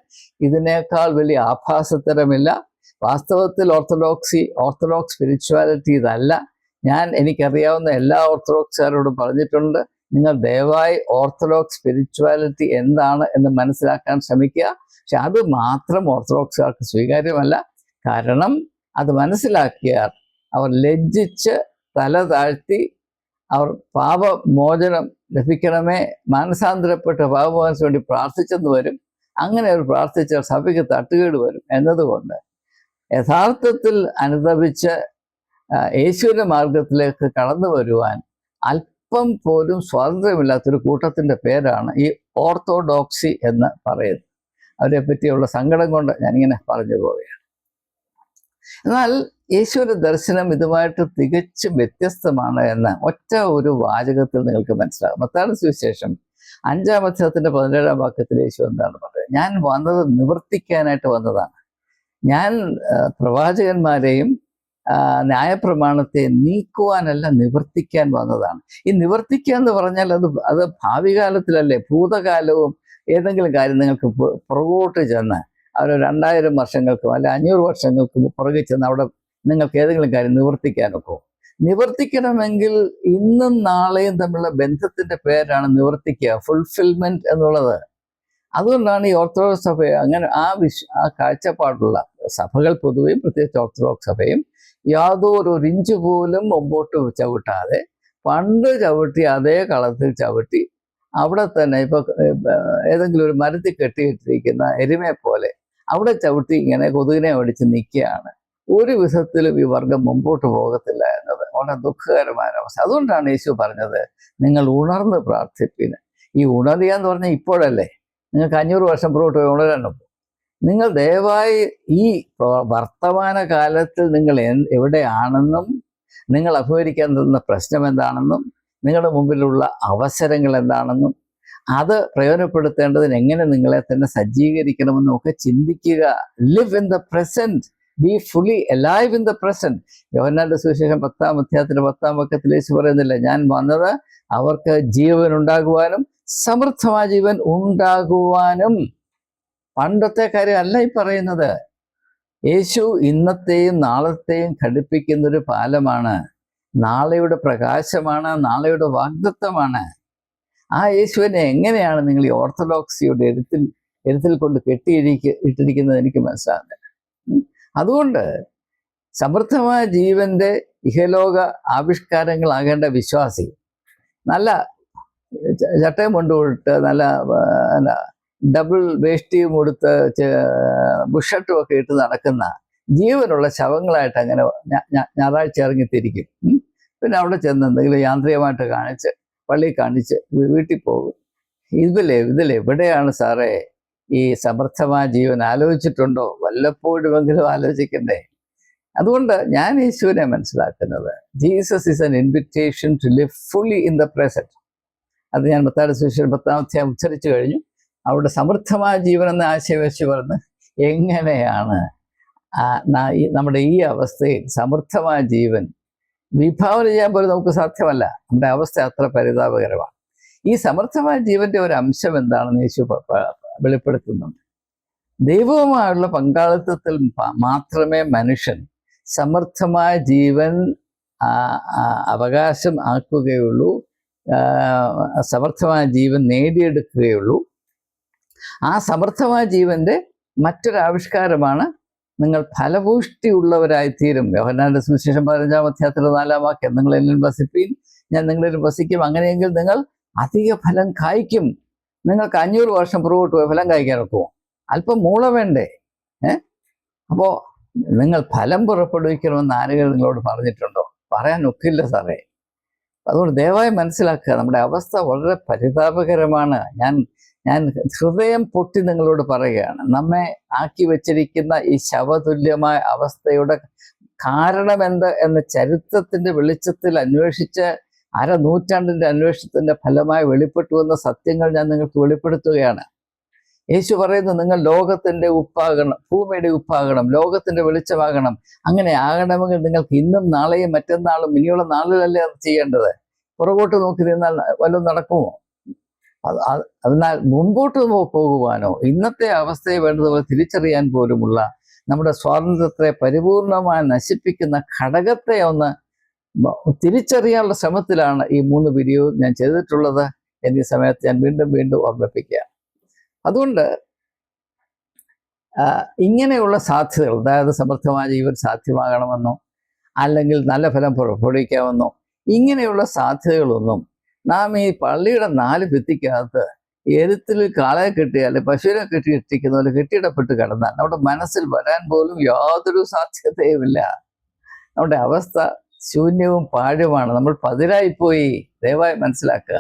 ഇതിനേക്കാൾ വലിയ ആഭാസത്തരമില്ല. വാസ്തവത്തിൽ ഓർത്തഡോക്സ് സ്പിരിച്വാലിറ്റി ഇതല്ല. എനിക്കറിയാവുന്ന എല്ലാ ഓർത്തഡോക്സുകാരോടും പറഞ്ഞിട്ടുണ്ട്, നിങ്ങൾ ദയവായി ഓർത്തഡോക്സ് സ്പിരിച്വാലിറ്റി എന്താണ് എന്ന് മനസ്സിലാക്കാൻ ശ്രമിക്കുക. പക്ഷെ അത് മാത്രം ഓർത്തഡോക്സുകാർക്ക് സ്വീകാര്യമല്ല. കാരണം അത് മനസ്സിലാക്കിയാൽ അവർ ലജ്ജിച്ച് തല താഴ്ത്തി അവർ പാപമോചനം ലഭിക്കണമേ, മാനസാന്തരപ്പെട്ട് പാപമോചനത്തിന് വേണ്ടി പ്രാർത്ഥിച്ചെന്ന് വരും. അങ്ങനെ അവർ പ്രാർത്ഥിച്ചാൽ സഭയ്ക്ക് തട്ടുകേട് വരും എന്നതുകൊണ്ട് യഥാർത്ഥത്തിൽ അനുതപിച്ച് യേശുവിൻ്റെ മാർഗത്തിലേക്ക് കടന്നു വരുവാൻ അല്പം പോലും സ്വാതന്ത്ര്യമില്ലാത്തൊരു കൂട്ടത്തിൻ്റെ പേരാണ് ഈ ഓർത്തഡോക്സി എന്ന് പറയുന്നത്. അവരെ പറ്റിയുള്ള സങ്കടം കൊണ്ട് ഞാനിങ്ങനെ പറഞ്ഞു പോവുകയാണ്. എന്നാൽ യേശുവിൻ്റെ ദർശനം ഇതുമായിട്ട് തികച്ചും വ്യത്യസ്തമാണ് എന്ന് ഒറ്റ ഒരു വാചകത്തിൽ നിങ്ങൾക്ക് മനസ്സിലാകും. മത്തായിയുടെ സുവിശേഷം 5-ാം അധ്യായത്തിൻ്റെ 17-ാം വാക്യത്തിൽ യേശു എന്താണ് പറയുന്നത്? ഞാൻ വന്നത് നിവർത്തിക്കാനായിട്ട് വന്നതാണ്. ഞാൻ പ്രവാചകന്മാരെയും ന്യായപ്രമാണത്തെ നീക്കുവാനല്ല, നിവർത്തിക്കാൻ വന്നതാണ്. ഈ നിവർത്തിക്കുക എന്ന് പറഞ്ഞാൽ അത് ഭാവി കാലത്തിലല്ലേ, ഭൂതകാലവും ഏതെങ്കിലും കാര്യം നിങ്ങൾക്ക് പുറകോട്ട് ചെന്ന് അവർ 2000 വർഷങ്ങൾക്കും അല്ല 500 വർഷങ്ങൾക്കും പുറകെ ചെന്ന് അവിടെ നിങ്ങൾക്ക് ഏതെങ്കിലും കാര്യം നിവർത്തിക്കാനൊക്കെ. നിവർത്തിക്കണമെങ്കിൽ ഇന്നും നാളെയും തമ്മിലുള്ള ബന്ധത്തിൻ്റെ പേരാണ് നിവർത്തിക്കുക, ഫുൾഫിൽമെന്റ് എന്നുള്ളത്. അതുകൊണ്ടാണ് ഈ ഓർത്തഡോക്സ് സഭ അങ്ങനെ ആ കാഴ്ചപ്പാടുള്ള സഭകൾ പൊതുവെയും പ്രത്യേകിച്ച് ഓർത്തഡോക്സ് സഭയും യാതൊരു ഇഞ്ച് പോലും മുമ്പോട്ട് ചവിട്ടാതെ പണ്ട് ചവിട്ടി അതേ കളത്തിൽ ചവിട്ടി അവിടെ തന്നെ ഇപ്പോൾ ഏതെങ്കിലും ഒരു മരത്തിൽ കെട്ടിയിട്ടിരിക്കുന്ന എരുമയെ പോലെ അവിടെ ചവിട്ടി ഇങ്ങനെ കൊതുകിനെ ഓടിച്ച് നിൽക്കുകയാണ്. ഒരു വിധത്തിലും ഈ വർഗം മുമ്പോട്ട് പോകത്തില്ല എന്നത് വളരെ ദുഃഖകരമായ അവസ്ഥ. അതുകൊണ്ടാണ് യേശു പറഞ്ഞത്, നിങ്ങൾ ഉണർന്ന് പ്രാർത്ഥിപ്പിന്. ഈ ഉണരുക എന്ന് പറഞ്ഞാൽ ഇപ്പോഴല്ലേ, നിങ്ങൾക്ക് 500 വർഷം പുറകോട്ട് പോയി ഉണരാനൊക്കെ. നിങ്ങൾ ദയവായി ഈ വർത്തമാന കാലത്തിൽ നിങ്ങൾ എവിടെയാണെന്നും നിങ്ങൾ അഭിമുഖീകരിക്കാൻ തന്ന പ്രശ്നം എന്താണെന്നും നിങ്ങളുടെ മുമ്പിലുള്ള അവസരങ്ങൾ എന്താണെന്നും അത് പ്രയോജനപ്പെടുത്തേണ്ടതിന് എങ്ങനെ നിങ്ങളെ തന്നെ സജ്ജീകരിക്കണമെന്നും ഒക്കെ ചിന്തിക്കുക. Live in the present, B fully alive in the present. യോഹന്നാന്റെ സുവിശേഷം 10-ാം അധ്യായത്തിന്റെ 10-ാം വാക്യത്തിൽ യേശു പറയുന്നില്ല, ഞാൻ വന്നത് അവർക്ക് ജീവൻ ഉണ്ടാകുവാനും സമൃദ്ധമായ ജീവൻ ഉണ്ടാകുവാനും. പണ്ടത്തെ കാര്യമല്ല ഈ പറയുന്നത്. യേശു ഇന്നത്തെയും നാളത്തെയും ഘടിപ്പിക്കുന്നൊരു പാലമാണ്, നാളെയുടെ പ്രകാശമാണ്, നാളെയുടെ വാഗ്ദത്തമാണ്. ആ യേശുവിനെ എങ്ങനെയാണ് നിങ്ങൾ ഈ ഓർത്തഡോക്സിയുടെ എഴുത്തിൽ കൊണ്ട് ഇട്ടിരിക്കുന്നത് എനിക്ക് മനസ്സിലാകുന്നില്ല. അതുകൊണ്ട് സമൃദ്ധമായ ജീവന്റെ ഇഹലോക ആവിഷ്കാരങ്ങളാകേണ്ട വിശ്വാസി നല്ല ചട്ടയും കൊണ്ടുപോയിട്ട് നല്ല ഡബിൾ വേഷ്ടിയും കൊടുത്ത് ബുഷട്ടും ഒക്കെ ഇട്ട് നടക്കുന്ന ജീവനുള്ള ശവങ്ങളായിട്ട് അങ്ങനെ ഞായറാഴ്ച ഇറങ്ങിത്തിരിക്കും. പിന്നെ അവിടെ ചെന്ന് എന്തെങ്കിലും യാന്ത്രികമായിട്ട് കാണിച്ച് പള്ളി കാണിച്ച് വീട്ടിൽ പോകും. ഇതിലെവിടെയാണ് സാറേ ഈ സമർത്ഥമായ ജീവൻ? ആലോചിച്ചിട്ടുണ്ടോ? വല്ലപ്പോഴുമെങ്കിലും ആലോചിക്കണ്ടേ? അതുകൊണ്ട് ഞാൻ യേശുവിനെ മനസ്സിലാക്കുന്നത്, Jesus is an invitation to live fully in the present. അത് ഞാൻ മത്തായിയുടെ സുവിശേഷം 10-ാം അധ്യായം ഉച്ചരിച്ചു കഴിഞ്ഞു. അവിടെ സമൃദ്ധമായ ജീവൻ എന്ന ആശയം വെച്ച് പറഞ്ഞ് എങ്ങനെയാണ് നമ്മുടെ ഈ അവസ്ഥയിൽ സമൃദ്ധമായ ജീവൻ വിഭാവന ചെയ്യാൻ പോലും നമുക്ക് സാധ്യമല്ല. നമ്മുടെ അവസ്ഥ അത്ര പരിതാപകരമാണ്. ഈ സമൃദ്ധമായ ജീവന്റെ ഒരു അംശം എന്താണെന്ന് യേശു വെളിപ്പെടുത്തുന്നുണ്ട്. ദൈവവുമായുള്ള പങ്കാളിത്തത്തിൽ മാത്രമേ മനുഷ്യൻ സമൃദ്ധമായ ജീവൻ അവകാശം ആക്കുകയുള്ളൂ, സമൃദ്ധമായ ജീവൻ നേടിയെടുക്കുകയുള്ളൂ. ആ സമൃദ്ധമായ ജീവന്റെ മറ്റൊരാവിഷ്കാരമാണ് നിങ്ങൾ ഫലപുഷ്ടിയുള്ളവരായിത്തീരും. യോഹന്നാന്റെ സുവിശേഷം 15-ാം അധ്യായത്തിലെ 4-ാം വാക്യം, നിങ്ങൾ എന്നിൽ വസിപ്പീൻ, ഞാൻ നിങ്ങളിൽ വസിക്കും. അങ്ങനെയെങ്കിൽ നിങ്ങൾ അധിക ഫലം കായ്ക്കും. നിങ്ങൾക്ക് 500 വർഷം പുറകോട്ട് പോയി ഫലം കായ്ക്കാനൊക്കെ അല്പം മൂള വേണ്ടേ? അപ്പോൾ നിങ്ങൾ ഫലം പുറപ്പെടുവിക്കണമെന്ന് ആരെങ്കിലും നിങ്ങളോട് പറഞ്ഞിട്ടുണ്ടോ? പറയാൻ ഒക്കില്ല സാറേ. അതുകൊണ്ട് ദയവായി മനസ്സിലാക്കുക, നമ്മുടെ അവസ്ഥ വളരെ പരിതാപകരമാണ്. ഞാൻ ഹൃദയം പൊട്ടി നിങ്ങളോട് പറയുകയാണ്, നമ്മെ ആക്കി വെച്ചിരിക്കുന്ന ഈ ശവതുല്യമായ അവസ്ഥയുടെ കാരണമെന്ത് എന്ന ചരിത്രത്തിന്റെ വെളിച്ചത്തിൽ അന്വേഷിച്ച് അരനൂറ്റാണ്ടിന്റെ അന്വേഷണത്തിന്റെ ഫലമായി വെളിപ്പെട്ടു വന്ന സത്യങ്ങൾ ഞാൻ നിങ്ങൾക്ക് വെളിപ്പെടുത്തുകയാണ്. യേശു പറയുന്നു, നിങ്ങൾ ലോകത്തിന്റെ ഉപ്പാകണം, ഭൂമിയുടെ ഉപ്പാകണം, ലോകത്തിന്റെ വെളിച്ചമാകണം. അങ്ങനെ ആകണമെങ്കിൽ നിങ്ങൾക്ക് ഇന്നും നാളെയും മറ്റന്നാളും ഇനിയുള്ള നാളിലല്ലേ അത് ചെയ്യേണ്ടത്. പുറകോട്ട് നോക്കി നിന്നാൽ വല്ലതും നടക്കുമോ? അതിനാൽ മുമ്പോട്ട് പോകുവാനോ ഇന്നത്തെ അവസ്ഥയെ വേണ്ടതുപോലെ തിരിച്ചറിയാൻ പോലുമുള്ള നമ്മുടെ സ്വാതന്ത്ര്യത്തെ പരിപൂർണമായി നശിപ്പിക്കുന്ന ഘടകത്തെ ഒന്ന് തിരിച്ചറിയാനുള്ള ശ്രമത്തിലാണ് ഈ 3 വീഡിയോ ഞാൻ ചെയ്തിട്ടുള്ളത്. എന്നീ സമയത്ത് ഞാൻ വീണ്ടും വീണ്ടും ഓർമ്മിപ്പിക്കുക. അതുകൊണ്ട് ഇങ്ങനെയുള്ള സാധ്യതകൾ, അതായത് സമൃദ്ധമായ ജീവൻ സാധ്യമാകണമെന്നോ അല്ലെങ്കിൽ നല്ല ഫലം പുറപ്പെടുവിക്കാമെന്നോ ഇങ്ങനെയുള്ള സാധ്യതകളൊന്നും നാം ഈ പള്ളിയുടെ 4 ഭിത്തിക്കകത്ത് എരുത്തിൽ കാളയെ കെട്ടി അല്ലെങ്കിൽ പശുവിനെ കെട്ടിയിട്ടിരിക്കുന്ന പോലെ കെട്ടിയിടപ്പെട്ട് കിടന്നാൽ നമ്മുടെ മനസ്സിൽ വരാൻ പോലും യാതൊരു സാധ്യതയുമില്ല. നമ്മുടെ അവസ്ഥ ശൂന്യവും പാഴുമാണ്. നമ്മൾ പതിരായിപ്പോയി. ദയവായി മനസ്സിലാക്കുക.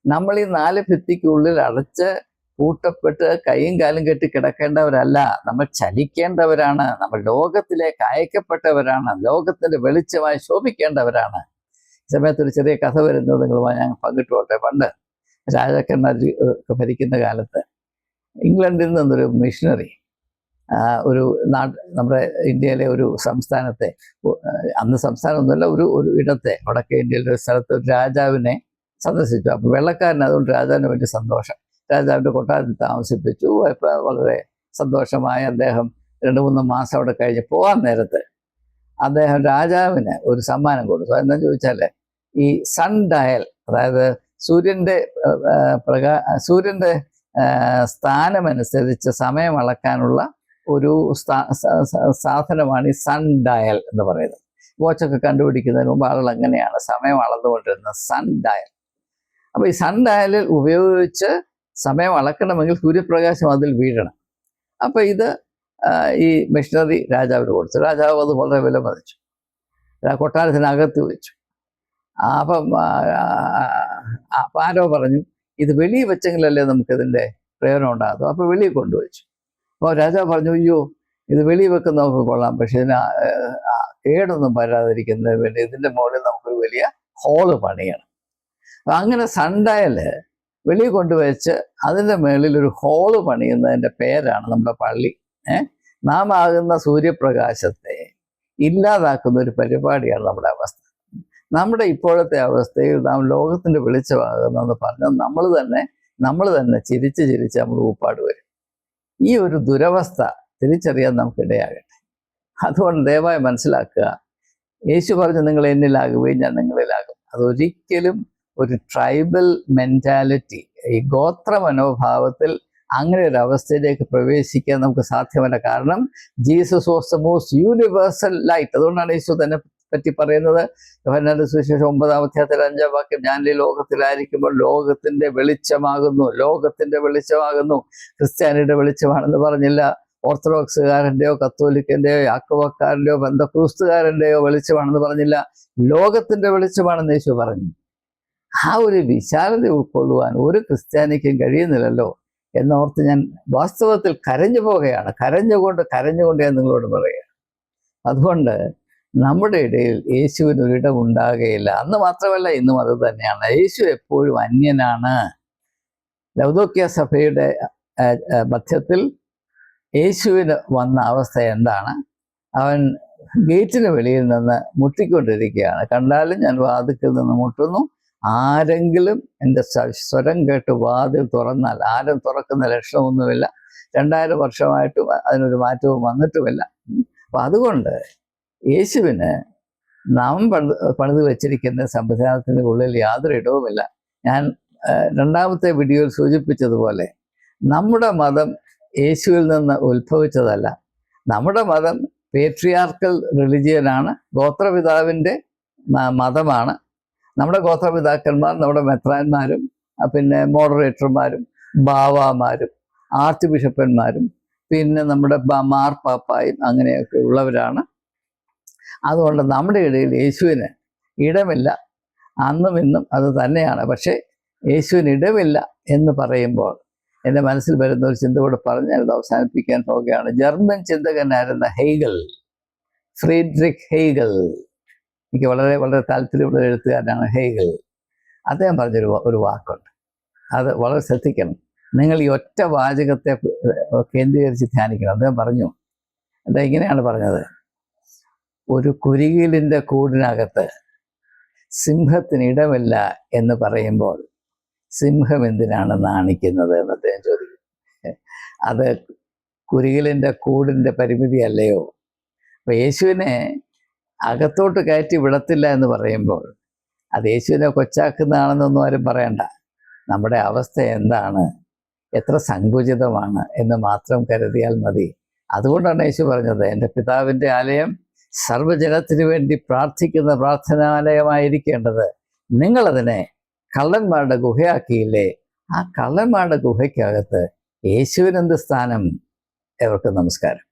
നമ്മൾ ഈ 4 ഭിത്തിക്കുള്ളിൽ അടച്ച് കൂട്ടപ്പെട്ട് കൈയും കാലും കെട്ടി കിടക്കേണ്ടവരല്ല. നമ്മൾ ചലിക്കേണ്ടവരാണ്. നമ്മൾ ലോകത്തിലേക്ക് അയക്കപ്പെട്ടവരാണ്. ലോകത്തിന്റെ വെളിച്ചമായി ശോഭിക്കേണ്ടവരാണ്. ഈ സമയത്ത് ഒരു ചെറിയ കഥ വരുന്നത് നിങ്ങളുമായി ഞാൻ പങ്കിട്ടുകൊള്ളട്ടെ. പണ്ട് രാജാക്കന്മാർ ഭരിക്കുന്ന കാലത്ത് ഇംഗ്ലണ്ടിൽ നിന്നൊരു മിഷണറി ഒരു നമ്മുടെ ഇന്ത്യയിലെ ഒരു സംസ്ഥാനത്തെ, അന്ന് സംസ്ഥാനമൊന്നുമല്ല, ഒരു ഇടത്തെ വടക്കേ ഇന്ത്യയിലെ ഒരു സ്ഥലത്ത് ഒരു രാജാവിനെ സന്ദർശിച്ചു. അപ്പോൾ വെള്ളക്കാരൻ അതുകൊണ്ട് രാജാവിന് വലിയ സന്തോഷം. രാജാവിൻ്റെ കൊട്ടാരത്തിൽ താമസിപ്പിച്ചു. ഇപ്പം വളരെ സന്തോഷമായ അദ്ദേഹം 2-3 മാസം അവിടെ കഴിഞ്ഞ് പോകാൻ നേരത്ത് അദ്ദേഹം രാജാവിന് ഒരു സമ്മാനം കൊടുത്തു. എന്താണെന്ന് ചോദിച്ചാൽ ഈ സൺ ഡയൽ, അതായത് സൂര്യൻ്റെ സ്ഥാനമനുസരിച്ച് സമയം അളക്കാനുള്ള ഒരു സാധനമാണ് ഈ സൺ ഡയൽ എന്ന് പറയുന്നത്. വാച്ചൊക്കെ കണ്ടുപിടിക്കുന്നതിന് മുമ്പ് ആളുകൾ അങ്ങനെയാണ് സമയം അളന്നുകൊണ്ടിരുന്നത്, സൺ ഡയൽ. അപ്പോൾ ഈ സൺ ഡയലിൽ ഉപയോഗിച്ച് സമയം അളക്കണമെങ്കിൽ സൂര്യപ്രകാശം അതിൽ വീഴണം. അപ്പോൾ ഇത് ഈ മിഷണറി രാജാവിന് കൊടുത്തു. രാജാവ് അത് വളരെ വിലമതിച്ചു. കൊട്ടാരത്തിനകത്ത് വെച്ചു. അപ്പം ആരോ പറഞ്ഞു, ഇത് വെളിയിൽ വെച്ചെങ്കിലല്ലേ നമുക്കിതിൻ്റെ പ്രയോജനം ഉണ്ടാകും. അപ്പോൾ വെളിയിൽ കൊണ്ടുവച്ചു. അപ്പോൾ രാജാവ് പറഞ്ഞു, അയ്യോ ഇത് വെളിയിൽ വെക്കുന്നതൊക്കെ കൊള്ളാം, പക്ഷെ ഇതിന് കേടൊന്നും വരാതിരിക്കുന്നതിന് വേണ്ടി ഇതിൻ്റെ മുകളിൽ നമുക്കൊരു വലിയ ഹോള് പണിയണം. അപ്പം അങ്ങനെ സൺഡയല് വെളിയിൽ കൊണ്ടുവച്ച് അതിൻ്റെ മുകളിൽ ഒരു ഹോള് പണിയുന്നതിൻ്റെ പേരാണ് നമ്മുടെ പള്ളി. നാം ആകുന്ന സൂര്യപ്രകാശത്തെ ഇല്ലാതാക്കുന്ന ഒരു പരിപാടിയാണ് നമ്മുടെ അവസ്ഥ. നമ്മുടെ ഇപ്പോഴത്തെ അവസ്ഥയിൽ നാം ലോകത്തിൻ്റെ വെളിച്ചമാകുന്നെന്ന് പറഞ്ഞാൽ നമ്മൾ തന്നെ ചിരിച്ച് നമ്മൾ ഊപ്പാട് വരും. ഈ ഒരു ദുരവസ്ഥ തിരിച്ചറിയാൻ നമുക്കിടയാകട്ടെ. അതുകൊണ്ട് ദയവായി മനസ്സിലാക്കുക, യേശു പറഞ്ഞു, നിങ്ങൾ എന്നിലാകുകയും ഞാൻ നിങ്ങളിലാകും. അതൊരിക്കലും ഒരു ട്രൈബൽ മെൻറ്റാലിറ്റി, ഈ ഗോത്ര മനോഭാവത്തിൽ അങ്ങനെ ഒരു അവസ്ഥയിലേക്ക് പ്രവേശിക്കാൻ നമുക്ക് സാധ്യമല്ല. കാരണം Jesus was the most universal light. അതുകൊണ്ടാണ് യേശു തന്നെ പറ്റി പറയുന്നത്, യോഹന്നാന്റെ സുവിശേഷം 9-ാം അധ്യായത്തിൽ 5-ാം വാക്യം, ഞാൻ ഈ ലോകത്തിലായിരിക്കുമ്പോൾ ലോകത്തിന്റെ വെളിച്ചമാകുന്നു. ലോകത്തിന്റെ വെളിച്ചമാകുന്നു. ക്രിസ്ത്യാനിയുടെ വെളിച്ചമാണെന്ന് പറഞ്ഞില്ല. ഓർത്തഡോക്സുകാരൻ്റെയോ കത്തോലിക്കൻ്റെയോ യാക്കോബക്കാരൻ്റെയോ പെന്തക്കോസ്തുകാരൻ്റെയോ വെളിച്ചമാണെന്ന് പറഞ്ഞില്ല. ലോകത്തിന്റെ വെളിച്ചമാണെന്ന് യേശു പറഞ്ഞു. ആ ഒരു വിശാലത ഉൾക്കൊള്ളുവാൻ ഒരു ക്രിസ്ത്യാനിക്കും കഴിയുന്നില്ലല്ലോ എന്നോർത്ത് ഞാൻ വാസ്തവത്തിൽ കരഞ്ഞു പോകുകയാണ്. കരഞ്ഞുകൊണ്ട് ഞാൻ നിങ്ങളോട് പറയുകയാണ്. അതുകൊണ്ട് നമ്മുടെ ഇടയിൽ യേശുവിന് ഒരിടം ഉണ്ടാകുകയില്ല. അന്ന് മാത്രമല്ല, ഇന്നും അത് തന്നെയാണ്. യേശു എപ്പോഴും അന്യനാണ്. ലൗദോക്യ സഭയുടെ മധ്യത്തിൽ യേശുവിന് വന്ന അവസ്ഥ എന്താണ്? അവൻ ഗേറ്റിന് വെളിയിൽ നിന്ന് മുട്ടിക്കൊണ്ടിരിക്കുകയാണ്. കണ്ടാലും ഞാൻ വാതിൽക്കൽ നിന്ന് മുട്ടുന്നു, ആരെങ്കിലും എൻ്റെ സ്വരം കേട്ട് വാതിൽ തുറന്നാൽ, ആരും തുറക്കുന്ന ലക്ഷണമൊന്നുമില്ല. 2000 വർഷമായിട്ടും അതിനൊരു മാറ്റവും വന്നിട്ടുമില്ല. അപ്പം അതുകൊണ്ട് യേശുവിന് നാം പണിത് വെച്ചിരിക്കുന്ന സംവിധാനത്തിൻ്റെ ഉള്ളിൽ യാതൊരു ഇടവുമില്ല. ഞാൻ 2-ാമത്തെ വീഡിയോയിൽ സൂചിപ്പിച്ചതുപോലെ നമ്മുടെ മതം യേശുവിൽ നിന്ന് ഉത്ഭവിച്ചതല്ല. നമ്മുടെ മതം പേട്രിയാർക്കൽ റിലിജിയനാണ്, ഗോത്രപിതാവിൻ്റെ മതമാണ്. നമ്മുടെ ഗോത്രപിതാക്കന്മാർ, നമ്മുടെ മെത്രാന്മാരും പിന്നെ മോഡറേറ്റർമാരും ബാവാമാരും ആർച്ച് ബിഷപ്പന്മാരും പിന്നെ നമ്മുടെ മാർപ്പാപ്പായും അങ്ങനെയൊക്കെ ഉള്ളവരാണ്. അതുകൊണ്ട് നമ്മുടെ ഇടയിൽ യേശുവിന് ഇടമില്ല. അന്നും ഇന്നും അത് തന്നെയാണ്. പക്ഷേ യേശുവിന് ഇടമില്ല എന്ന് പറയുമ്പോൾ എൻ്റെ മനസ്സിൽ വരുന്ന ഒരു ചിന്ത കൂടെ പറഞ്ഞ് ഞാനത് അവസാനിപ്പിക്കാൻ പോവുകയാണ്. ജർമ്മൻ ചിന്തകനായിരുന്ന ഹെയ്ഗൽ, ഫ്രീഡ്രിക് ഹെയ്ഗൽ, എനിക്ക് വളരെ വളരെ താല്പര്യമുള്ള എഴുത്തുകാരനാണ് ഹെയ്ഗൽ. അദ്ദേഹം പറഞ്ഞൊരു വാക്കുണ്ട്, അത് വളരെ ശ്രദ്ധിക്കണം. നിങ്ങൾ ഈ ഒറ്റ വാചകത്തെ കേന്ദ്രീകരിച്ച് ധ്യാനിക്കണം. അദ്ദേഹം പറഞ്ഞു, അദ്ദേഹം ഇങ്ങനെയാണ് പറഞ്ഞത്: ഒരു കുരുകിലിൻ്റെ കൂടിനകത്ത് സിംഹത്തിന് ഇടമില്ല എന്ന് പറയുമ്പോൾ സിംഹം എന്തിനാണ് നാണിക്കുന്നത് എന്ന് അദ്ദേഹം ചോദിക്കും. അത് കുരുകിലിൻ്റെ കൂടിൻ്റെ പരിമിതി അല്ലയോ? അപ്പോൾ യേശുവിനെ അകത്തോട്ട് കയറ്റി വിടത്തില്ല എന്ന് പറയുമ്പോൾ അത് യേശുവിനെ കൊച്ചാക്കുന്നതാണെന്നൊന്നും ആരും പറയണ്ട. നമ്മുടെ അവസ്ഥ എന്താണ്, എത്ര സങ്കുചിതമാണ് എന്ന് മാത്രം കരുതിയാൽ മതി. അതുകൊണ്ടാണ് യേശു പറഞ്ഞത്, എൻ്റെ പിതാവിൻ്റെ ആലയം സർവ്വജനത്തിനു വേണ്ടി പ്രാർത്ഥിക്കുന്ന പ്രാർത്ഥനാലയമായിരിക്കേണ്ടത്. നിങ്ങളതിനെ കള്ളന്മാരുടെ ഗുഹയാക്കിയില്ലേ? ആ കള്ളന്മാരുടെ ഗുഹയ്ക്കകത്ത് യേശുവിനെന്ത് സ്ഥാനം? എവർക്കും നമസ്കാരം.